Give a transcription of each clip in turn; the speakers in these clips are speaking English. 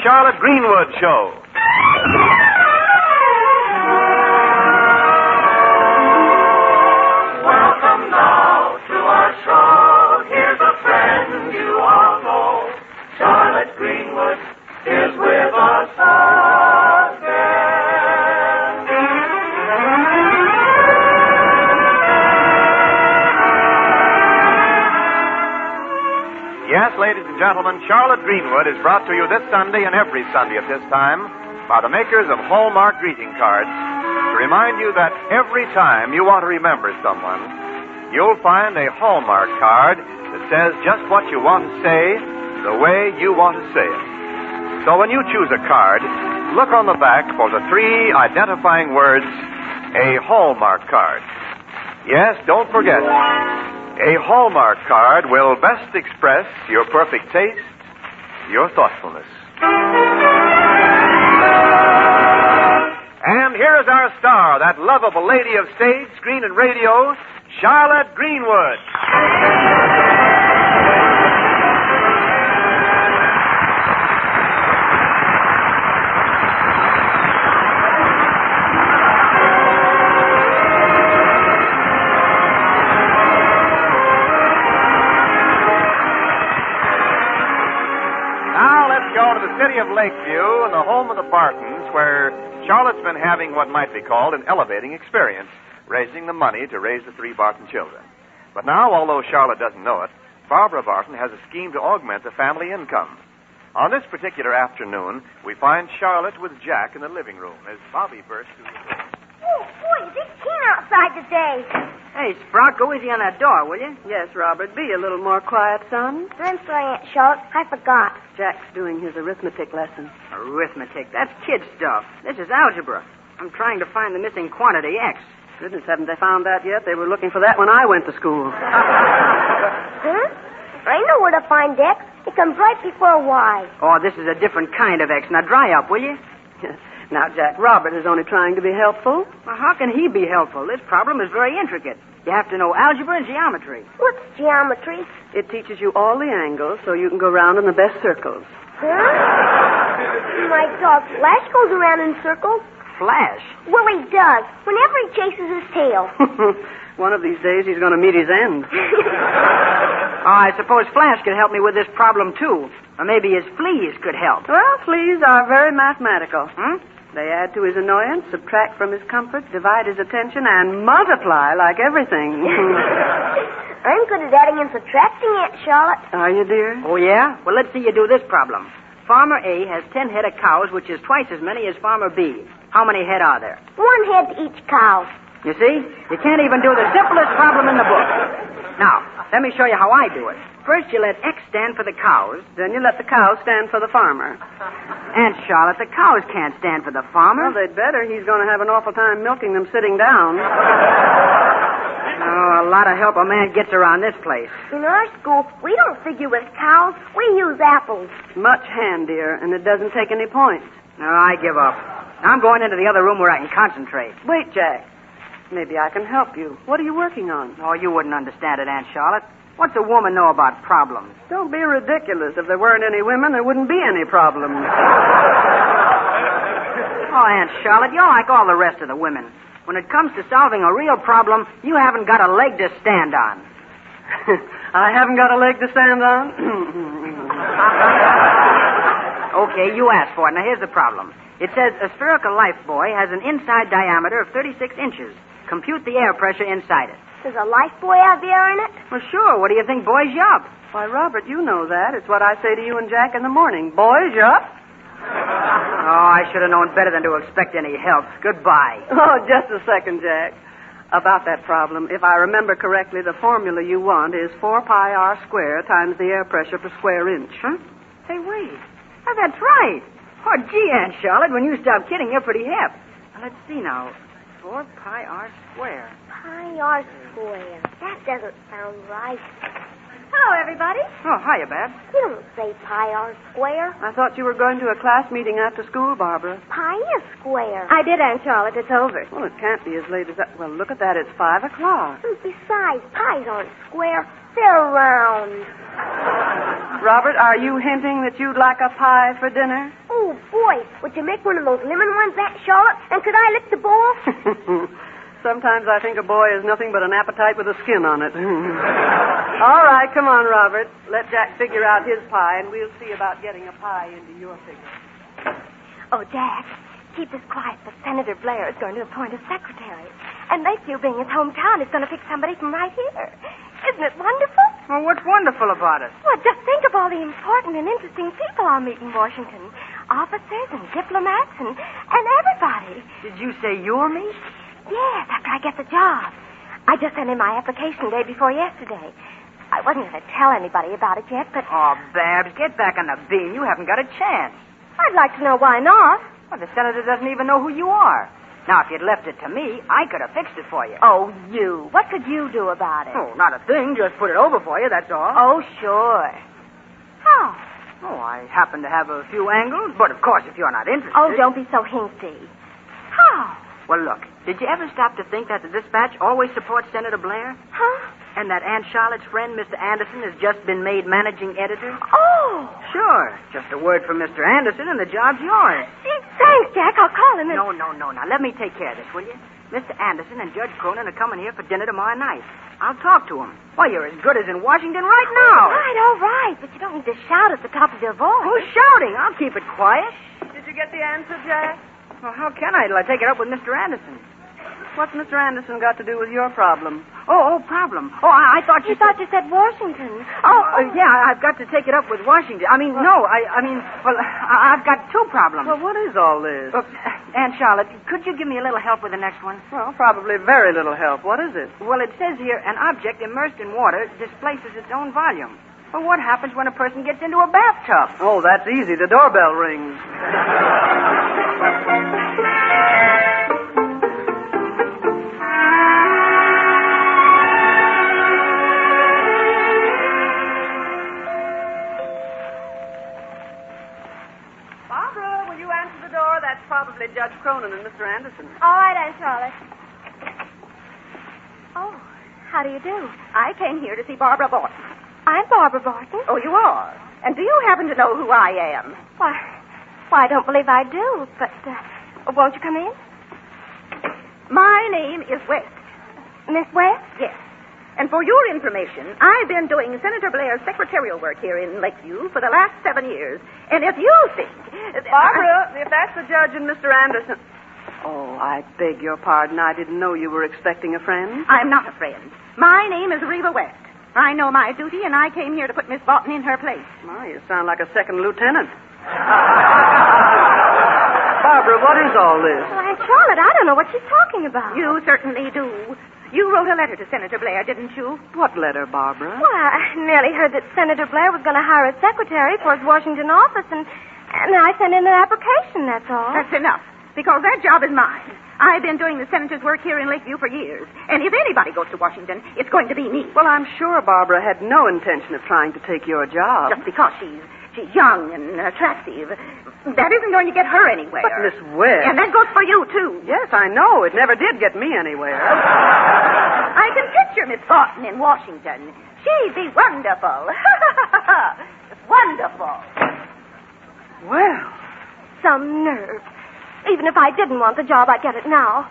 Charlotte Greenwood Show. Welcome now to our show. Here's a friend you all know. Charlotte Greenwood is with us again. Yes, ladies and gentlemen, Charlotte Greenwood is brought to you this Sunday and every Sunday at this time by the makers of Hallmark greeting cards to remind you that every time you want to remember someone, you'll find a Hallmark card that says just what you want to say the way you want to say it. So when you choose a card, look on the back for the 3 identifying words, a Hallmark card. Yes, don't forget, a Hallmark card will best express your perfect taste, your thoughtfulness. And here is our star, that lovable lady of stage, screen, and radio, Charlotte Greenwood. City of Lakeview and the home of the Bartons, where Charlotte's been having what might be called an elevating experience, raising the money to raise the 3 Barton children. But now, although Charlotte doesn't know it, Barbara Barton has a scheme to augment the family income. On this particular afternoon, we find Charlotte with Jack in the living room as Bobby bursts through the door. Oh, boy, it's 18 outside today. Hey, Sprout, go easy on that door, will you? Yes, Robert. Be a little more quiet, son. I'm sorry, Aunt Charlotte. I forgot. Jack's doing his arithmetic lesson. Arithmetic? That's kid stuff. This is algebra. I'm trying to find the missing quantity, X. Goodness, haven't they found that yet? They were looking for that when I went to school. Huh? I know where to find X. It comes right before Y. Oh, this is a different kind of X. Now, dry up, will you? Now, Jack, Robert is only trying to be helpful. Well, how can he be helpful? This problem is very intricate. You have to know algebra and geometry. What's geometry? It teaches you all the angles so you can go round in the best circles. Huh? My dog Flash goes around in circles. Flash? Well, he does. Whenever he chases his tail. One of these days he's going to meet his end. I suppose Flash could help me with this problem, too. Or maybe his fleas could help. Well, fleas are very mathematical. They add to his annoyance, subtract from his comfort, divide his attention, and multiply like everything. I'm good at adding and subtracting, Aunt Charlotte. Are you, dear? Oh, yeah? Well, let's see you do this problem. Farmer A has 10 head of cows, which is twice as many as Farmer B. How many head are there? 1 head to each cow. You see? You can't even do the simplest problem in the book. Now, let me show you how I do it. First, you let X stand for the cows. Then you let the cows stand for the farmer. Aunt Charlotte, the cows can't stand for the farmer. Well, they'd better. He's going to have an awful time milking them sitting down. Oh, a lot of help a man gets around this place. In our school, we don't figure with cows. We use apples. Much handier, and it doesn't take any points. No, I give up. I'm going into the other room where I can concentrate. Wait, Jack. Maybe I can help you. What are you working on? Oh, you wouldn't understand it, Aunt Charlotte. What's a woman know about problems? Don't be ridiculous. If there weren't any women, there wouldn't be any problems. Oh, Aunt Charlotte, you're like all the rest of the women. When it comes to solving a real problem, you haven't got a leg to stand on. I haven't got a leg to stand on? Okay, you asked for it. Now, here's the problem. It says a spherical life buoy has an inside diameter of 36 inches. Compute the air pressure inside it. Does a life buoy have air in it? Well, sure. What do you think buoys you up? Why, Robert, you know that. It's what I say to you and Jack in the morning. Boys, you up? Oh, I should have known better than to expect any help. Goodbye. Oh, just a second, Jack. About that problem, if I remember correctly, the formula you want is 4 pi r squared times the air pressure per square inch. Huh? Hey, wait. Oh, that's right. Oh, gee, Aunt Charlotte, when you stop kidding, you're pretty hip. Now, let's see now. 4 pi r squared. Pi r squared. That doesn't sound right. Hello, everybody. Oh, hiya, Babs. You don't say pi r square. I thought you were going to a class meeting after school, Barbara. Pi is square. I did, Aunt Charlotte. It's over. Well, it can't be as late as that. Well, look at that. It's 5 o'clock. And besides, pies aren't square. They're round. Robert, are you hinting that you'd like a pie for dinner? Oh, boy. Would you make one of those lemon ones, that Charlotte? And could I lick the bowl? Sometimes I think a boy is nothing but an appetite with a skin on it. All right, come on, Robert. Let Jack figure out his pie, and we'll see about getting a pie into your figure. Oh, Jack, keep this quiet, but Senator Blair is going to appoint a secretary. And Lakeview, being his hometown, is going to pick somebody from right here. Isn't it wonderful? Well, what's wonderful about it? Well, just think of all the important and interesting people I'll meet in Washington. Officers and diplomats and everybody. Did you say you'll meet? Yes, after I get the job. I just sent in my application day before yesterday. I wasn't going to tell anybody about it yet, but... Oh, Babs, get back on the beam. You haven't got a chance. I'd like to know why not. Well, the senator doesn't even know who you are. Now, if you'd left it to me, I could have fixed it for you. Oh, you. What could you do about it? Oh, not a thing. Just put it over for you, that's all. Oh, sure. How? Oh, I happen to have a few angles, but of course, if you're not interested... Oh, don't be so hinky. How? Well, look, did you ever stop to think that the Dispatch always supports Senator Blair? Huh? And that Aunt Charlotte's friend, Mr. Anderson, has just been made managing editor? Oh! Sure. Just a word from Mr. Anderson and the job's yours. Gee, thanks, Jack. I'll call him and... No. Now, let me take care of this, will you? Mr. Anderson and Judge Cronin are coming here for dinner tomorrow night. I'll talk to him. Why, you're as good as in Washington right now. All right. But you don't need to shout at the top of your voice. Who's shouting? I'll keep it quiet. Did you get the answer, Jack? Well, how can I till I take it up with Mr. Anderson? What's Mr. Anderson got to do with your problem? Oh, problem. Oh, I thought you thought you said Washington. Yeah, I've got to take it up with Washington. I mean, I've got two problems. Well, what is all this? Look, Aunt Charlotte, could you give me a little help with the next one? Well, probably very little help. What is it? Well, it says here, an object immersed in water displaces its own volume. Well, what happens when a person gets into a bathtub? Oh, that's easy. The doorbell rings. Barbara, will you answer the door? That's probably Judge Cronin and Mr. Anderson. All right, Aunt Charlotte. Oh, how do you do? I came here to see Barbara Borton. I'm Barbara Barton. Oh, you are? And do you happen to know who I am? Why, I don't believe I do, but won't you come in? My name is West. Miss West? Yes. And for your information, I've been doing Senator Blair's secretarial work here in Lakeview for the last 7 years. And if you think... Barbara, if that's the judge and Mr. Anderson... Oh, I beg your pardon. I didn't know you were expecting a friend. I'm not a friend. My name is Reva West. I know my duty, and I came here to put Miss Barton in her place. My, you sound like a second lieutenant. Barbara, what is all this? Well, Aunt Charlotte, I don't know what she's talking about. You certainly do. You wrote a letter to Senator Blair, didn't you? What letter, Barbara? Well, I merely heard that Senator Blair was going to hire a secretary for his Washington office, and I sent in an application, that's all. That's enough, because that job is mine. I've been doing the senator's work here in Lakeview for years. And if anybody goes to Washington, it's going to be me. Well, I'm sure Barbara had no intention of trying to take your job. Just because she's young and attractive, that isn't going to get her anywhere. But, Miss West... And that goes for you, too. Yes, I know. It never did get me anywhere. I can picture Miss Barton in Washington. She'd be wonderful. Wonderful. Well... Some nerve. Even if I didn't want the job, I'd get it now.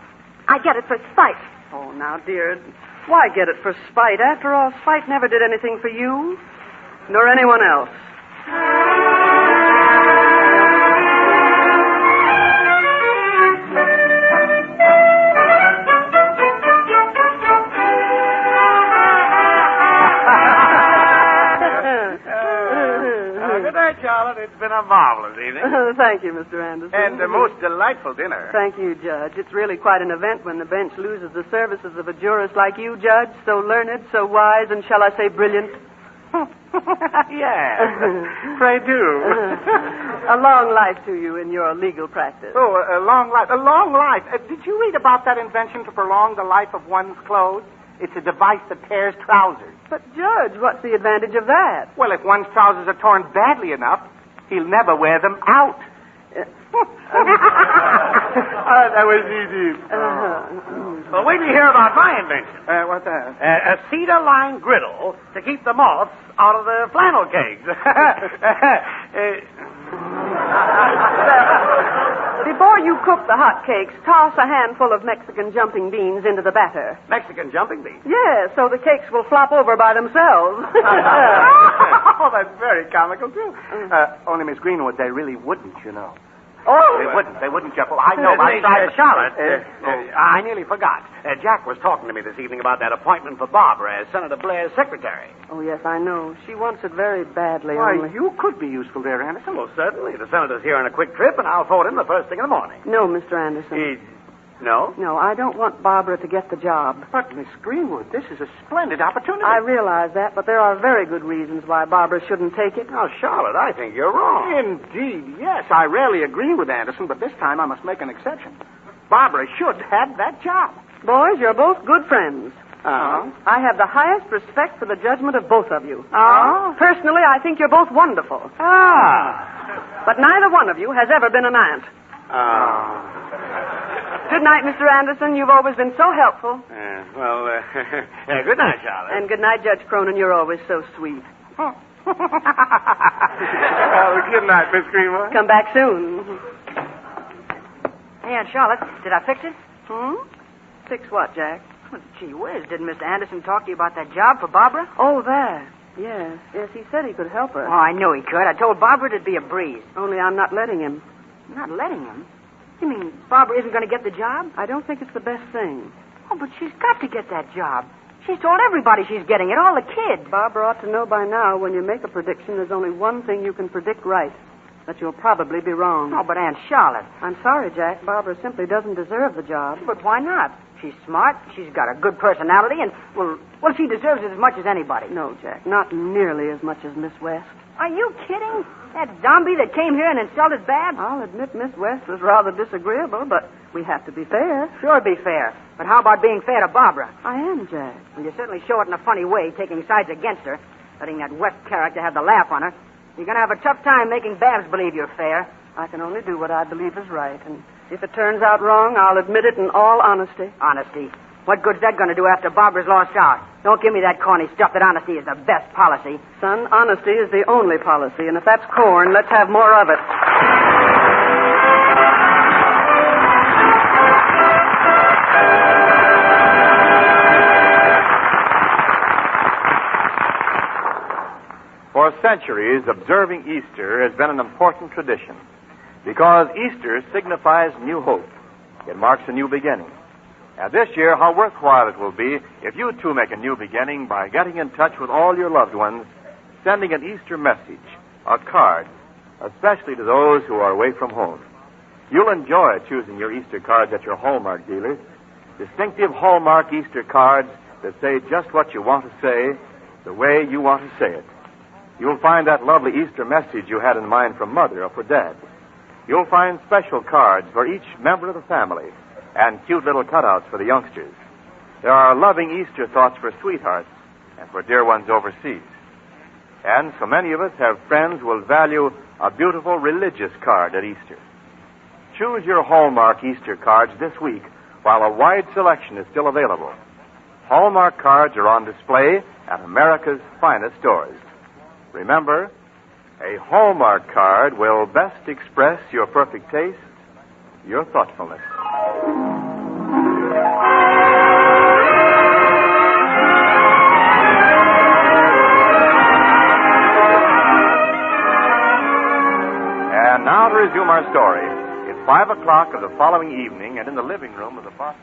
I'd get it for spite. Oh, now, dear, why get it for spite? After all, spite never did anything for you, nor anyone else. Good night, Charlotte. It's been a marvelous evening. Thank you, Mr. Anderson. And a most delightful dinner. Thank you, Judge. It's really quite an event when the bench loses the services of a jurist like you, Judge, so learned, so wise, and shall I say brilliant? Yes. Pray do. A long life to you in your legal practice. Oh, a long life. A long life. Did you read about that invention to prolong the life of one's clothes? It's a device that tears trousers. But, Judge, what's the advantage of that? Well, if one's trousers are torn badly enough, he'll never wear them out. That was easy. Well, wait till you hear about my invention. What's that? A cedar-lined griddle to keep the moths out of the flannel cakes. Before you cook the hot cakes, toss a handful of Mexican jumping beans into the batter. Mexican jumping beans? Yes, so the cakes will flop over by themselves. Oh, that's very comical, too. Only, Miss Greenwood, they really wouldn't, you know. Oh, They wouldn't, Jeff. I know. Charlotte, I nearly forgot. Jack was talking to me this evening about that appointment for Barbara as Senator Blair's secretary. Oh, yes, I know. She wants it very badly. Why, only... you could be useful there, Anderson. Well, certainly. The senator's here on a quick trip, and I'll phone him the first thing in the morning. No, Mr. Anderson. No? No, I don't want Barbara to get the job. But, Miss Greenwood, this is a splendid opportunity. I realize that, but there are very good reasons why Barbara shouldn't take it. Now, Charlotte, I think you're wrong. Indeed, yes. I rarely agree with Anderson, but this time I must make an exception. Barbara should have that job. Boys, you're both good friends. Uh-huh. I have the highest respect for the judgment of both of you. Oh? Personally, I think you're both wonderful. But neither one of you has ever been an aunt. Good night, Mr. Anderson. You've always been so helpful. Good night, Charlotte. And good night, Judge Cronin. You're always so sweet. Good night, Miss Greenwood. Come back soon. Hey, Aunt Charlotte, did I fix it? Fix what, Jack? Well, gee whiz, didn't Mr. Anderson talk to you about that job for Barbara? Oh, that. Yes. Yes, he said he could help her. Oh, I knew he could. I told Barbara it'd be a breeze. Only I'm not letting him. Not letting him? You mean Barbara isn't going to get the job? I don't think it's the best thing. Oh, but she's got to get that job. She's told everybody she's getting it, all the kids. Barbara ought to know by now when you make a prediction, there's only one thing you can predict right. That you'll probably be wrong. Oh, but Aunt Charlotte. I'm sorry, Jack. Barbara simply doesn't deserve the job. But why not? She's smart, she's got a good personality, and, well, she deserves it as much as anybody. No, Jack, not nearly as much as Miss West. Are you kidding? That zombie that came here and insulted Babs? I'll admit Miss West was rather disagreeable, but we have to be fair. Sure, be fair. But how about being fair to Barbara? I am, Jack. Well, you certainly show it in a funny way, taking sides against her, letting that West character have the laugh on her. You're going to have a tough time making Babs believe you're fair. I can only do what I believe is right, and if it turns out wrong, I'll admit it in all honesty. Honesty? What good's that going to do after Barbara's lost out? Don't give me that corny stuff that honesty is the best policy. Son, honesty is the only policy, and if that's corn, let's have more of it. For centuries, observing Easter has been an important tradition because Easter signifies new hope. It marks a new beginning. And this year, how worthwhile it will be if you too make a new beginning by getting in touch with all your loved ones, sending an Easter message, a card, especially to those who are away from home. You'll enjoy choosing your Easter cards at your Hallmark dealers. Distinctive Hallmark Easter cards that say just what you want to say, the way you want to say it. You'll find that lovely Easter message you had in mind for Mother or for Dad. You'll find special cards for each member of the family and cute little cutouts for the youngsters. There are loving Easter thoughts for sweethearts and for dear ones overseas. And so many of us have friends who will value a beautiful religious card at Easter. Choose your Hallmark Easter cards this week while a wide selection is still available. Hallmark cards are on display at America's finest stores. Remember, a Hallmark card will best express your perfect taste, your thoughtfulness. And now to resume our story. It's 5 o'clock of the following evening, and in the living room of the Boston.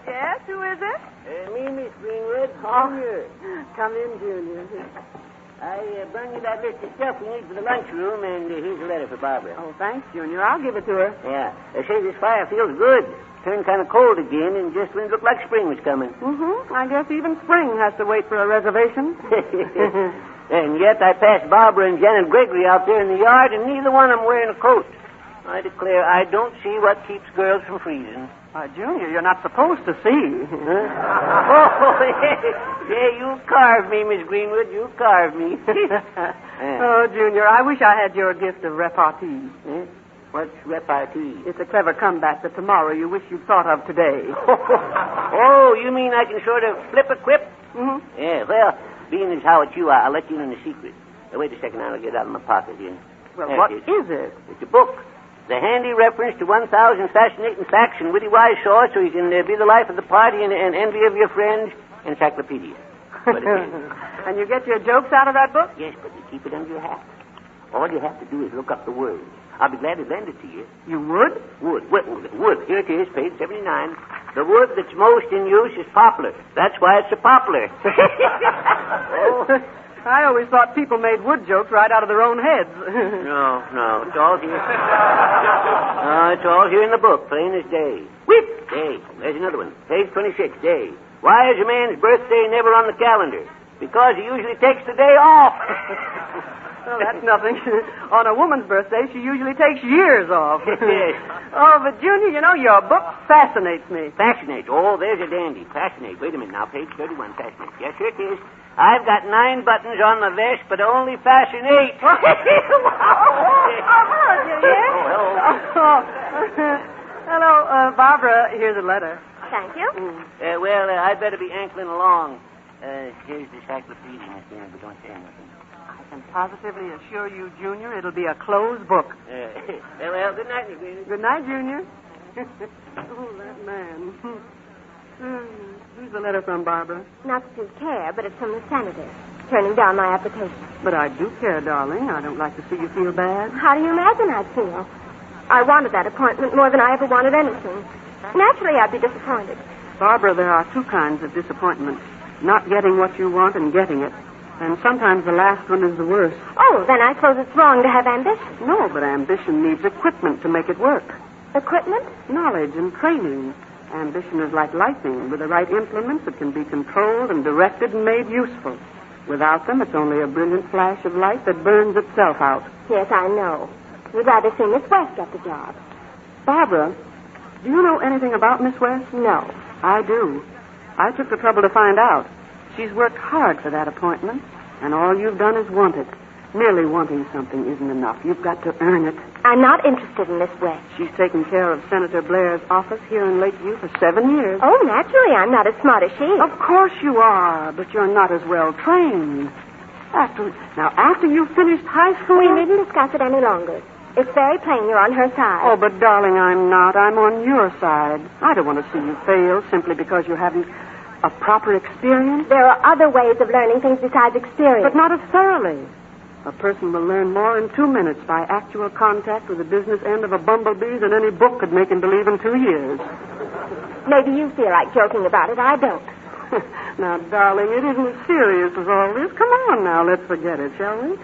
Yes, who is it? Me, Miss Greenwood. Junior. Come in, Junior. I brought you that list of stuff we need for the lunchroom, and here's a letter for Barbara. Oh, thanks, Junior. I'll give it to her. Yeah. They say this fire feels good. Turned kind of cold again, and just when it looked like spring was coming. Mm-hmm. I guess even spring has to wait for a reservation. And yet I passed Barbara and Janet Gregory out there in the yard, and neither one of them wearing a coat. I declare I don't see what keeps girls from freezing. Why, Junior, you're not supposed to see. Oh, yeah, you carved me, Miss Greenwood. You carved me. Oh, Junior, I wish I had your gift of repartee. What's repartee? It's a clever comeback that tomorrow you wish you'd thought of today. Oh, you mean I can sort of flip a quip? Mm-hmm. Yeah, well, being as how it's you, I'll let you in a secret. Now, wait a second, I'll get it out of my pocket here. Well, There what it is it? It's a book. The handy reference to 1,000 fascinating facts and witty wise saws so you can be the life of the party and envy of your friends. Encyclopedia. But it is. And you get your jokes out of that book? Yes, but you keep it under your hat. All you have to do is look up the words. I'll be glad to lend it to you. You would? Wood. Here it is, page 79. The wood that's most in use is poplar. That's why it's a poplar. Oh, I always thought people made wood jokes right out of their own heads. No, it's all here. No, it's all here in the book, plain as day. Whip! Day. There's another one. Page 26, day. Why is a man's birthday never on the calendar? Because he usually takes the day off. Well, that's nothing. On a woman's birthday, she usually takes years off. Yes. Oh, but Junior, you know, your book fascinates me. Fascinate. Oh, there's a dandy. Fascinate. Wait a minute now. Page 31, fascinate. Yes, here it is. I've got 9 buttons on my vest, but only fasten 8. Hello, Junior. Oh, hello, Barbara. Here's a letter. Thank you. Well, I'd better be ankling along. Here's the encyclopedia, Miss Greenwood, but don't say anything. I can positively assure you, Junior, it'll be a closed book. Well, good night, Miss Greenwood. Good night, Junior. Oh, that man. Who's the letter from, Barbara? Not that you care, but it's from the senator, turning down my application. But I do care, darling. I don't like to see you feel bad. How do you imagine I'd feel? I wanted that appointment more than I ever wanted anything. Naturally, I'd be disappointed. Barbara, there are 2 kinds of disappointment. Not getting what you want and getting it. And sometimes the last one is the worst. Oh, then I suppose it's wrong to have ambition. No, but ambition needs equipment to make it work. Equipment? Knowledge and training. Ambition is like lightning. With the right implements, it can be controlled and directed and made useful. Without them, it's only a brilliant flash of light that burns itself out. Yes, I know. You'd rather see Miss West get the job. Barbara, do you know anything about Miss West? No. I do. I took the trouble to find out. She's worked hard for that appointment, and all you've done is want it. Merely wanting something isn't enough. You've got to earn it. I'm not interested in Miss West. She's taken care of Senator Blair's office here in Lakeview for 7 years. Oh, naturally, I'm not as smart as she is. Of course you are, but you're not as well trained. After you finished high school... We needn't discuss it any longer. It's very plain you're on her side. Oh, but darling, I'm not. I'm on your side. I don't want to see you fail simply because you haven't a proper experience. There are other ways of learning things besides experience. But not as thoroughly. A person will learn more in 2 minutes by actual contact with the business end of a bumblebee than any book could make him believe in 2 years. Maybe you feel like joking about it. I don't. Now, darling, it isn't as serious as all this. Come on now, let's forget it, shall we?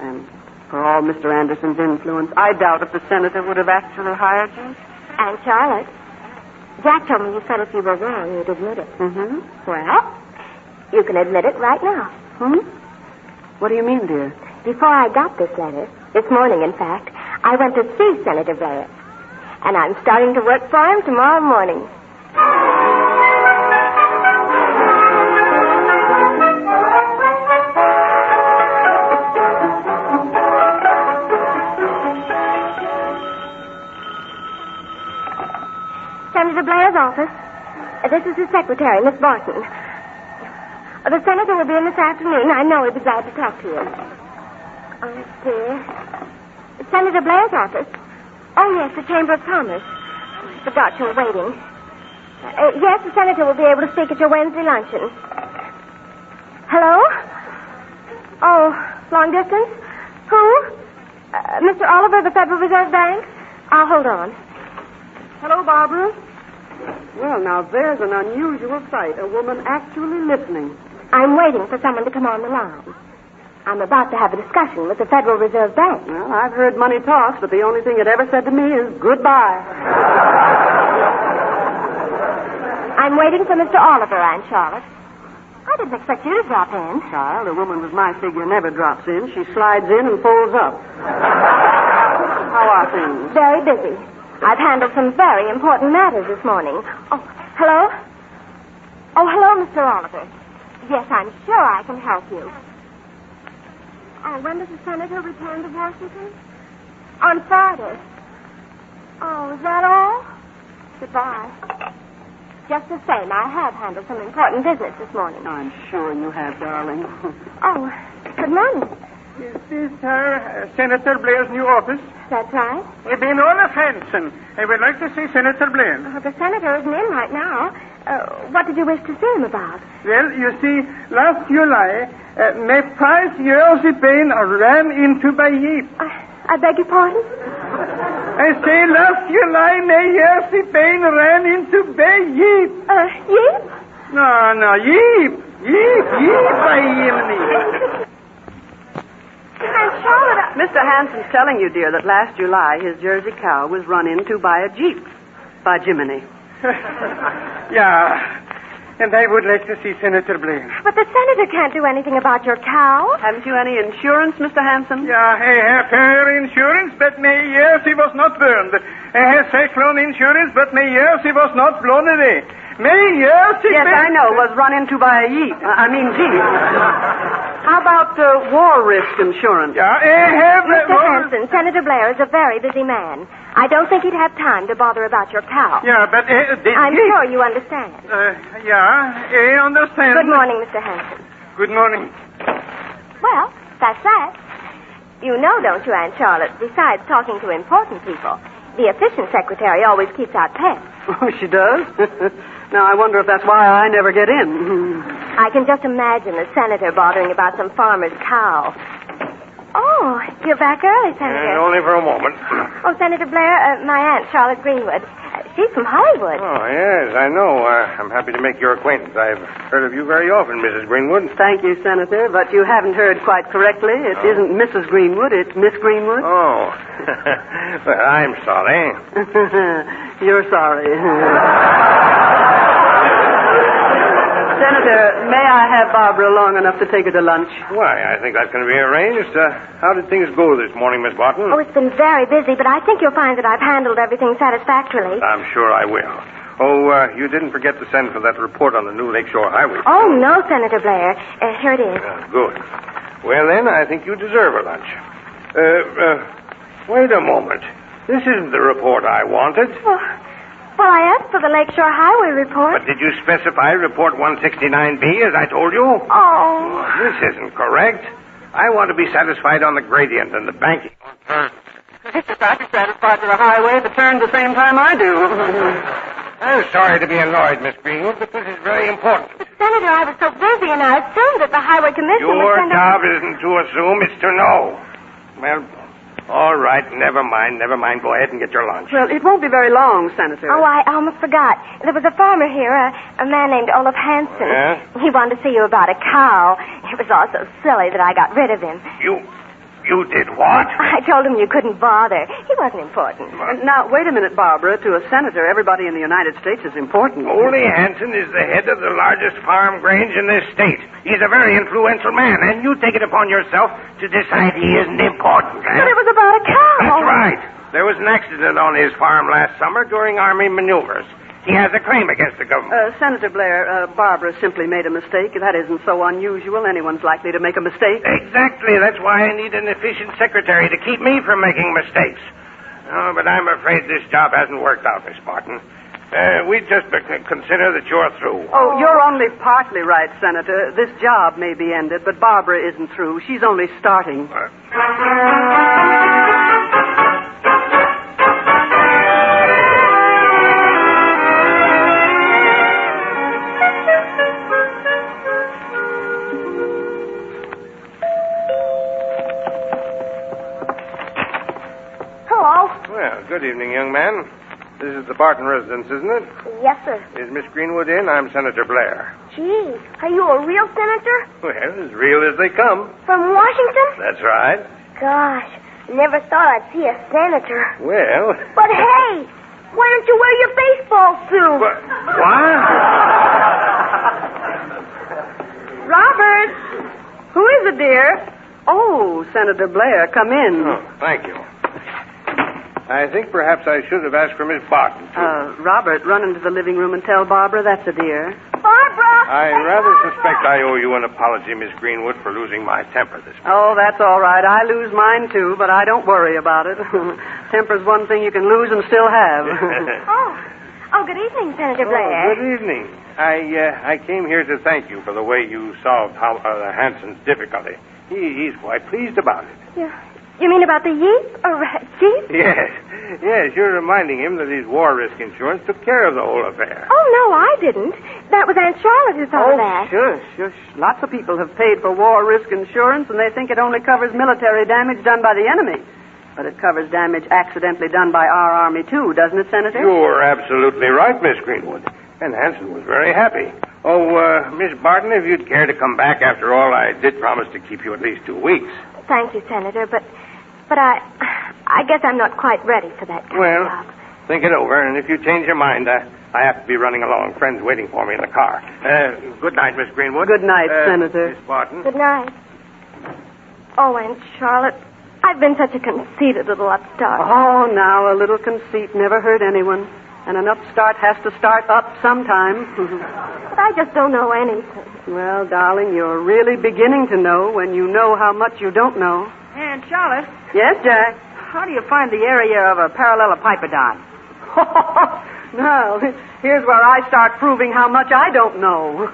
And for all Mr. Anderson's influence, I doubt if the senator would have actually hired you. And Charlotte, Jack told me you said if you were wrong, you'd admit it. Mm-hmm. Well, you can admit it right now. What do you mean, dear? Before I got this letter, this morning, in fact, I went to see Senator Blair. And I'm starting to work for him tomorrow morning. Senator Blair's office. This is his secretary, Miss Barton. The senator will be in this afternoon. I know he'll be glad to talk to you. Oh, dear. Senator Blair's office? Oh, yes, the Chamber of Commerce. I forgot you were waiting. Yes, the senator will be able to speak at your Wednesday luncheon. Hello? Oh, long distance? Who? Mr. Oliver of the Federal Reserve Bank? I'll hold on. Hello, Barbara. Well, now, there's an unusual sight. A woman actually listening. I'm waiting for someone to come on the line. I'm about to have a discussion with the Federal Reserve Bank. Well, I've heard money talks, but the only thing it ever said to me is goodbye. I'm waiting for Mr. Oliver, Aunt Charlotte. I didn't expect you to drop in. Child, a woman with my figure never drops in. She slides in and folds up. How are things? Very busy. I've handled some very important matters this morning. Oh, hello? Oh, hello, Mr. Oliver. Yes, I'm sure I can help you. Oh, when does the senator return to Washington? On Friday. Oh, is that all? Goodbye. Just the same, I have handled some important business this morning. I'm sure you have, darling. Oh, good morning. Is this Senator Blair's new office? That's right. Ben Olaf Hansen. I would like to see Senator Blair. The senator isn't in right now. What did you wish to see him about? Well, you see, last July, my prize jersey Bain ran into by Yeep. I beg your pardon? I say last July, my jersey Bain ran into by Yeep. Yeep? No, Yeep. Yeep by Yimney. Mr. Hansen's telling you, dear, that last July his Jersey cow was run into by a Jeep. By Jiminy. Yeah. And I would like to see Senator Blair. But the senator can't do anything about your cow. Haven't you any insurance, Mr. Hansen? Yeah, I have her insurance, but my jersey was not burned. I have cyclone insurance, but my jersey was not blown away. My jersey... Yes, I know, was run into by a Jeep. Jeep. How about war risk insurance? Yeah, I have... Mr. Hansen, Senator Blair is a very busy man. I don't think he'd have time to bother about your cow. Yeah, but... I'm sure you understand. Yeah, I understand. Good morning, Mr. Hansen. Good morning. Well, that's that. You know, don't you, Aunt Charlotte, besides talking to important people, the efficient secretary always keeps out pets. Oh, she does? Now, I wonder if that's why I never get in. I can just imagine the senator bothering about some farmer's cow. Oh, you're back early, Senator. Only for a moment. Oh, Senator Blair, my Aunt Charlotte Greenwood. She's from Hollywood. Oh, yes, I know. I'm happy to make your acquaintance. I've heard of you very often, Mrs. Greenwood. Thank you, Senator, but you haven't heard quite correctly. It isn't Mrs. Greenwood, it's Miss Greenwood. Oh. Well, I'm sorry. You're sorry. Senator, may I have Barbara long enough to take her to lunch? Why, I think that's going to be arranged. How did things go this morning, Miss Barton? Oh, it's been very busy, but I think you'll find that I've handled everything satisfactorily. I'm sure I will. Oh, you didn't forget to send for that report on the new Lakeshore Highway. Oh, no, Senator Blair. Here it is. Good. Well, then, I think you deserve a lunch. Wait a moment. This isn't the report I wanted. Well, I asked for the Lakeshore Highway report. But did you specify Report 169B, as I told you? Oh. This isn't correct. I want to be satisfied on the gradient and the banking. If I'd be satisfied with the highway that turned the same time I do. I'm sorry to be annoyed, Miss Greenwood, but this is very important. But, Senator, I was so busy, and I assumed that the Highway Commission would Your send job isn't to assume, it's to know. Well, all right, never mind. Go ahead and get your lunch. Well, it won't be very long, Senator. Oh, I almost forgot. There was a farmer here, a man named Olaf Hansen. Yeah? He wanted to see you about a cow. It was all so silly that I got rid of him. You did what? I told him you couldn't bother. He wasn't important. Now, wait a minute, Barbara. To a senator, everybody in the United States is important. Ole Hansen is the head of the largest farm grange in this state. He's a very influential man, and you take it upon yourself to decide he isn't important. But it was about a cow. That's right. There was an accident on his farm last summer during Army maneuvers. He has a claim against the government. Senator Blair, Barbara simply made a mistake. That isn't so unusual. Anyone's likely to make a mistake. Exactly. That's why I need an efficient secretary to keep me from making mistakes. Oh, but I'm afraid this job hasn't worked out, Miss Barton. We just consider that you're through. Oh, you're only partly right, Senator. This job may be ended, but Barbara isn't through. She's only starting. Good evening, young man. This is the Barton residence, isn't it? Yes, sir. Is Miss Greenwood in? I'm Senator Blair. Gee, are you a real senator? Well, as real as they come. From Washington? That's right. Gosh, never thought I'd see a senator. Well... But hey, why don't you wear your baseball suit? What? Robert! Who is it, dear? Oh, Senator Blair, come in. Oh, thank you. I think perhaps I should have asked for Miss Barton, too. Robert, run into the living room and tell Barbara that's a dear. Barbara! I rather suspect I owe you an apology, Miss Greenwood, for losing my temper this morning. Oh, that's all right. I lose mine, too, but I don't worry about it. Temper's one thing you can lose and still have. Oh, good evening, Senator Blair. Good evening. I came here to thank you for the way you solved Hanson's difficulty. He's quite pleased about it. Yeah. You mean about the yeep or jeep? Yes, you're reminding him that his war risk insurance took care of the whole affair. Oh, no, I didn't. That was Aunt Charlotte who thought of that. Shush. Lots of people have paid for war risk insurance, and they think it only covers military damage done by the enemy. But it covers damage accidentally done by our Army, too, doesn't it, Senator? You're absolutely right, Miss Greenwood. And Hanson was very happy. Oh, Miss Barton, if you'd care to come back, after all, I did promise to keep you at least 2 weeks. Thank you, Senator, but I guess I'm not quite ready for that kind of job. Think it over, and if you change your mind, I have to be running along. Friends waiting for me in the car. Good night, Miss Greenwood. Good night, Senator. Miss Barton. Good night. Oh, Aunt Charlotte, I've been such a conceited little upstart. Oh, now, a little conceit never hurt anyone. And an upstart has to start up sometime. But I just don't know anything. Well, darling, you're really beginning to know when you know how much you don't know. And, Charlotte. Yes, Jack? How do you find the area of a parallelepipedon? Now, here's where I start proving how much I don't know.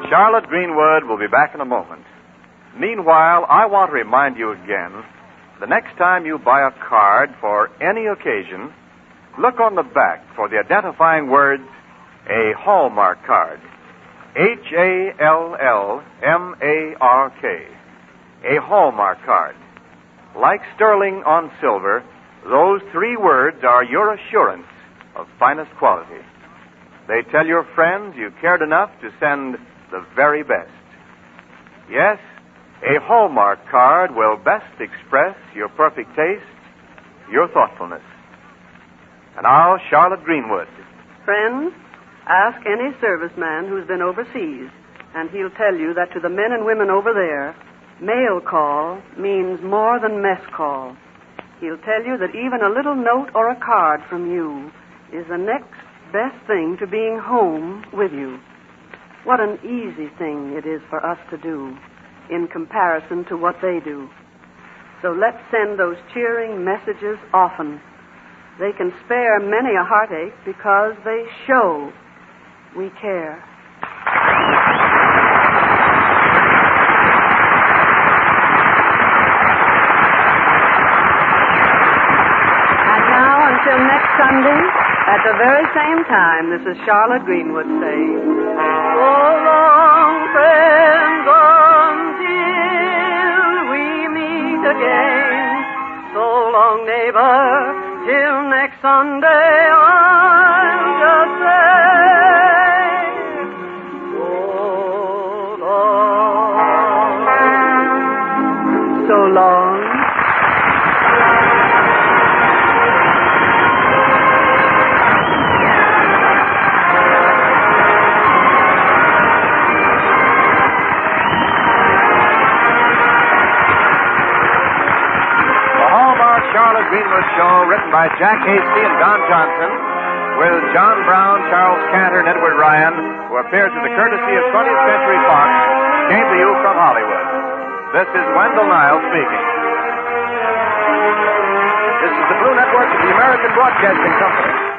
Charlotte Greenwood will be back in a moment. Meanwhile, I want to remind you again, the next time you buy a card for any occasion, look on the back for the identifying words, a Hallmark card. Hallmark. A Hallmark card. Like sterling on silver, those 3 words are your assurance of finest quality. They tell your friends you cared enough to send the very best. Yes, a Hallmark card will best express your perfect taste, your thoughtfulness. And now, Charlotte Greenwood. Friends, ask any serviceman who's been overseas, and he'll tell you that to the men and women over there, mail call means more than mess call. He'll tell you that even a little note or a card from you is the next best thing to being home with you. What an easy thing it is for us to do in comparison to what they do. So let's send those cheering messages often. They can spare many a heartache because they show we care. And now, until next Sunday, at the very same time, this is Charlotte Greenwood saying, so long, friends, until we meet again. So long, neighbor, till next Sunday, I'll just say, so long. So long. Charlotte Greenwood Show, written by Jack Hasty and Don Johnson, with John Brown, Charles Cantor, and Edward Ryan, who appeared through the courtesy of 20th Century Fox, came to you from Hollywood. This is Wendell Niles speaking. This is the Blue Network of the American Broadcasting Company.